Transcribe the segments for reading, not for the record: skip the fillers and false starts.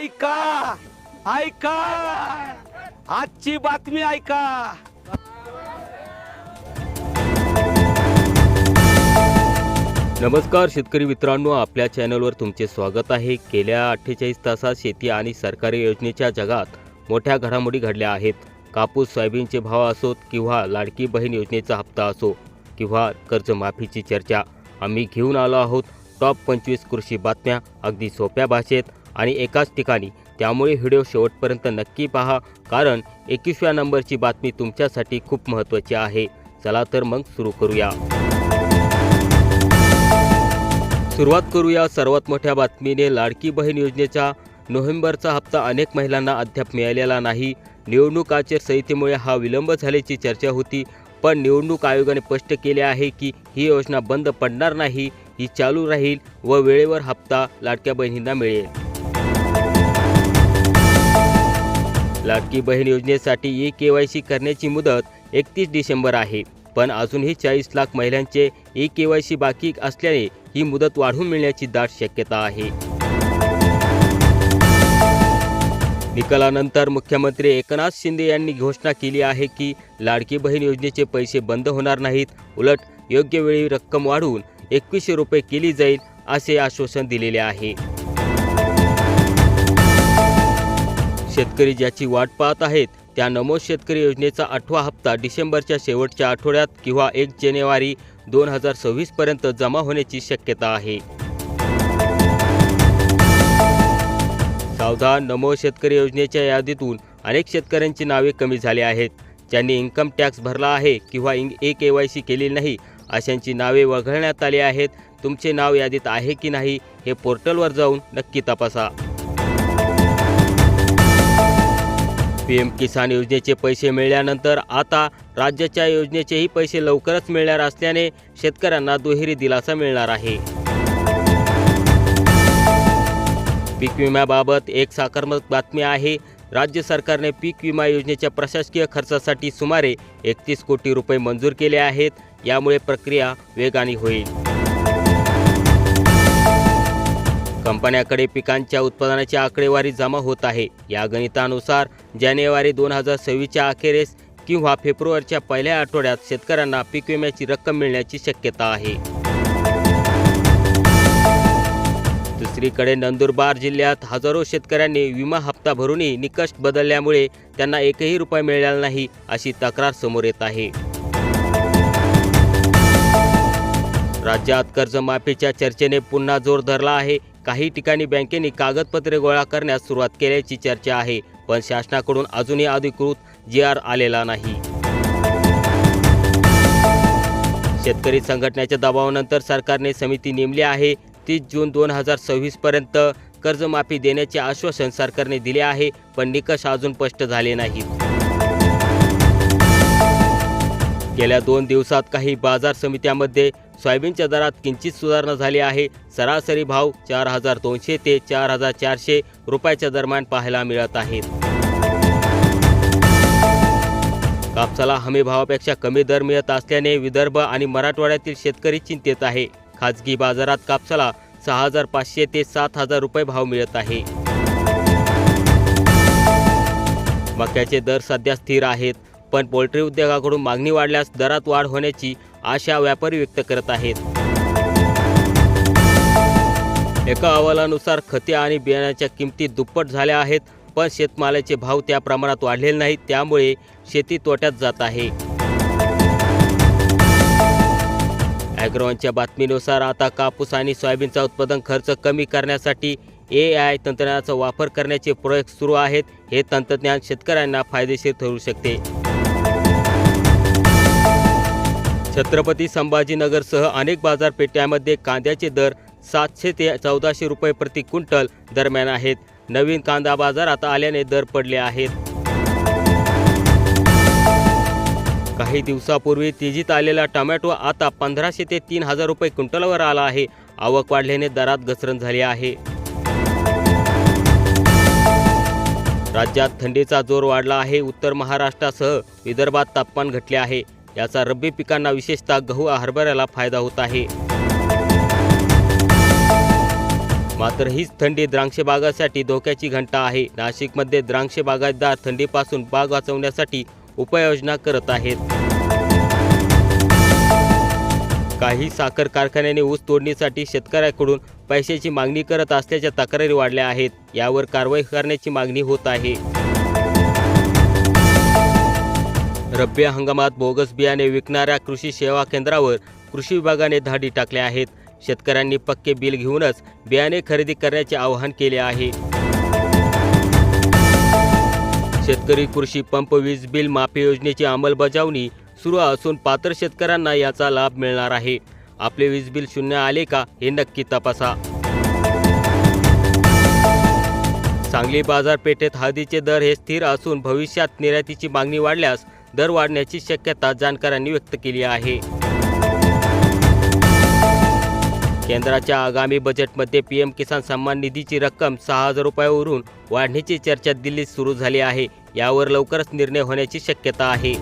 ऐका ऐका आजची बातमी ऐका। नमस्कार शेतकरी मित्रांनो, आपल्या चॅनलवर तुमचे स्वागत आहे। गेल्या 48 तासात शेती आणि सरकारी योजनेच्या जगात मोठ्या घडामोडी घडल्या आहेत। कापूस सोयाबीनचे भाव असोत किंवा लाडकी बहीण योजनेचा हप्ता असो किंवा कर्जमाफीची चर्चा, आम्ही घेऊन आलो आहोत टॉप 25 कृषी बातम्या अगदी सोप्या भाषेत आणि एकाच ठिकाणी। त्यामुळे व्हिडिओ शेवटपर्यंत नक्की पहा, कारण 21व्या नंबरची बातमी तुमच्यासाठी खूप महत्त्वाची आहे। चला तर मग सुरू करूया। सुरुवात करूया सर्वात मोठ्या बातमीने। लाडकी बहीण योजनेचा नोव्हेंबरचा हप्ता अनेक महिलांना अद्याप मिळालेला नाही। निवडणूक आचारसंहितेमुळे हा विलंब झाल्याची चर्चा होती, पण निवडणूक आयोगाने स्पष्ट केले आहे की ही योजना बंद पडणार नाही, ही चालू राहील व वेळेवर हप्ता लाडक्या बहिणींना मिळेल। लाडकी बहीण योजनेसाठी ई-केवायसी करण्याची मुदत 31 डिसेंबर आहे, पण अजूनही 40 लाख महिलांचे ई-केवायसी बाकी असल्याने ही मुदत वाढवून मिळण्याची दाट शक्यता आहे। निकालानंतर मुख्यमंत्री एकनाथ शिंदे यांनी घोषणा केली आहे की लाडकी बहीण योजनेचे पैसे बंद होणार नाहीत, उलट योग्य वेळी रक्कम वाढवून 2100 रुपये केली जाईल असे आश्वासन दिलेले आहे। शेतकरी ज्याची वाट पाहत आहेत त्या नमो शेतकरी योजनेचा 8वा हप्ता डिसेंबरच्या शेवटच्या आठवड्यात किंवा 1 जानेवारी 2026 पर्यंत जमा होण्याची शक्यता आहे। सावधान, नमो शेतकरी योजनेच्या यादीतून अनेक शेतकऱ्यांची नावे कमी झाली आहेत। ज्यांनी इन्कम टॅक्स भरला आहे किंवा ई-केवायसी केलेली नाही अशांची नावे वगळण्यात आली आहेत। तुमचे नाव यादीत आहे की नाही हे पोर्टलवर जाऊन नक्की तपासा। पीएम किसान योजनेचे पैसे मिळाल्यानंतर आता राज्याच्या योजनेचेही पैसे लवकरच मिळणार असल्याने शेतकऱ्यांना दुहेरी दिलासा मिळणार आहे। पीक विम्याबाबत एक सकारात्मक बातमी आहे। राज्य सरकारने पीक विमा योजनेच्या प्रशासकीय खर्चासाठी सुमारे 31 कोटी रुपये मंजूर केले आहेत। यामुळे प्रक्रिया वेगाने होईल। कंपन्यांकडे पिकांच्या उत्पादनाची आकडेवारी जमा होत आहे। या गणितानुसार जानेवारी 2026च्या अखेरीस किंवा फेब्रुवारीच्या पहिल्या आठवड्यात शेतकऱ्यांना पीक विम्याची रक्कम मिळण्याची शक्यता आहे। दुसरीकडे नंदुरबार जिल्ह्यात हजारो शेतकऱ्यांनी विमा हप्ता भरूनही निकष बदलल्यामुळे त्यांना एकही रुपया मिळाला नाही अशी तक्रार समोर येत आहे। राज्यात कर्जमाफीच्या चर्चेने पुन्हा जोर धरला आहे। काही ठिकाणी बँकेने कागदपत्रे गोळा करण्यास सुरुवात केल्याची चर्चा आहे, पण शासनाकडून अजूनही अधिकृत जी.आर. आलेला नाही। शेतकरी संघटनेच्या दबावानंतर सरकारने समिती नेमली आहे। 30 जून 2026 पर्यंत कर्जमाफी देण्याचे आश्वासन सरकारने दिले आहे, पण निकष अजून स्पष्ट झाले नाहीत। गेल्या 2 दिवसात काही बाजार समित्यांमध्ये सोयाबीनच्या दरात किंचित सुधारणा झाली आहे। सरासरी भाव 4200 ते 4400 रुपयाच्या दरम्यान पाहायला मिळत आहेत। कापसाला हमी भावापेक्षा कमी दर मिळत असल्याने विदर्भ आणि मराठवाड्यातील शेतकरी चिंतेत आहे। खाजगी बाजारात कापसाला 6500 ते 7000 रुपये भाव मिळत आहे। मक्याचे दर सध्या स्थिर आहेत, पण पोल्ट्री उद्योगाकडून मागणी वाढल्यास दरात वाढ होण्याची आशा व्यापारी व्यक्त करत आहेत। एका अहवालानुसार खते आणि बियाण्याच्या किमती दुप्पट झाल्या आहेत, पण शेतमालाचे भाव त्या प्रमाणात वाढलेले नाहीत, त्यामुळे शेती तोट्यात जात आहे। ॲग्रोवनच्या बातमीनुसार आता कापूस आणि सोयाबीनचा उत्पादन खर्च कमी करण्यासाठी AI तंत्रज्ञानाचा वापर करण्याचे प्रयोग सुरू आहेत। हे तंत्रज्ञान शेतकऱ्यांना फायदेशीर ठरू शकते। छत्रपती संभाजीनगरसह अनेक बाजारपेठांमध्ये कांद्याचे दर 700 ते 1400 रुपये प्रति क्विंटल दरम्यान आहेत। नवीन कांदा बाजार आता आल्याने दर पडले आहेत। काही दिवसापूर्वी तेजीत आलेला टोमॅटो आता 1500 ते 3000 रुपये क्विंटलवर आला आहे। आवक वाढल्याने दरात घसरण झाली आहे। राज्यात थंडीचा जोर वाढला आहे। उत्तर महाराष्ट्रासह विदर्भात तापमान घटले आहे। याचा रब्बी पिकांना विशेषतः गहू हरभऱ्याला फायदा होत आहे। मात्र हीच थंडी द्राक्ष बागासाठी धोक्याची घंटा आहे. नाशिकमध्ये द्राक्ष बागायतदार थंडीपासून बाग वाचवण्यासाठी उपाययोजना करत आहेत. काही साखर कारखान्यांनी ऊस तोडणीसाठी शेतकऱ्यांकडून पैशाची मागणी करत असल्याच्या तक्रारी वाढल्या आहेत. यावर कारवाई करण्याची मागणी होत आहे. रब्बी हंगामात बोगस बियाणे विकणाऱ्या कृषी सेवा केंद्रावर कृषी विभागाने धाडी टाकल्या आहेत. शेतकऱ्यांनी पक्के बिल घेऊनच बियाणे खरेदी करण्याचे आवाहन केले आहे. शेतकरी कृषी पंप वीज बिल माफी योजनेची अंमलबजावणी सुरू असून पात्र शेतकऱ्यांना याचा लाभ मिळणार आहे. आपले वीज बिल शून्य आले का हे नक्की तपासा. सांगली बाजारपेठेत हळदीचे दर हे स्थिर असून भविष्यात निर्यातीची मागणी वाढल्यास दर वाढण्याची शक्यता जाणकारांनी व्यक्त केली आहे. केंद्राच्या आगामी बजेटमध्ये पीएम किसान सन्मान निधीची रक्कम 6,000 रुपयावरून वाढण्याची चर्चा दिल्लीत सुरू झाली आहे. यावर लवकरच निर्णय होण्याची शक्यता आहे.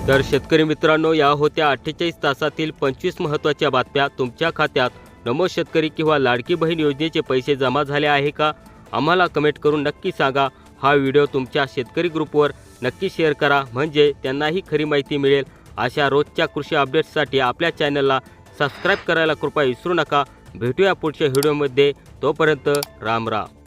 तर शेतकरी मित्रांनो, या होत्या 48 तासातील 25 महत्त्वाच्या बातम्या. तुमच्या खात्यात नमो शेतकरी किंवा लाडकी बहीण योजनेचे पैसे जमा झाले आहे का? आम्हाला कमेंट करून नक्की सांगा. हा व्हिडिओ तुमच्या शेतकरी ग्रुपवर नक्की शेअर करा, म्हणजे त्यांनाही खरी माहिती मिळेल. अशा रोजच्या कृषी अपडेट्ससाठी आपल्या चॅनलला सबस्क्राईब करायला कृपया विसरू नका. भेटूया पुढच्या व्हिडिओमध्ये. तोपर्यंत राम राम.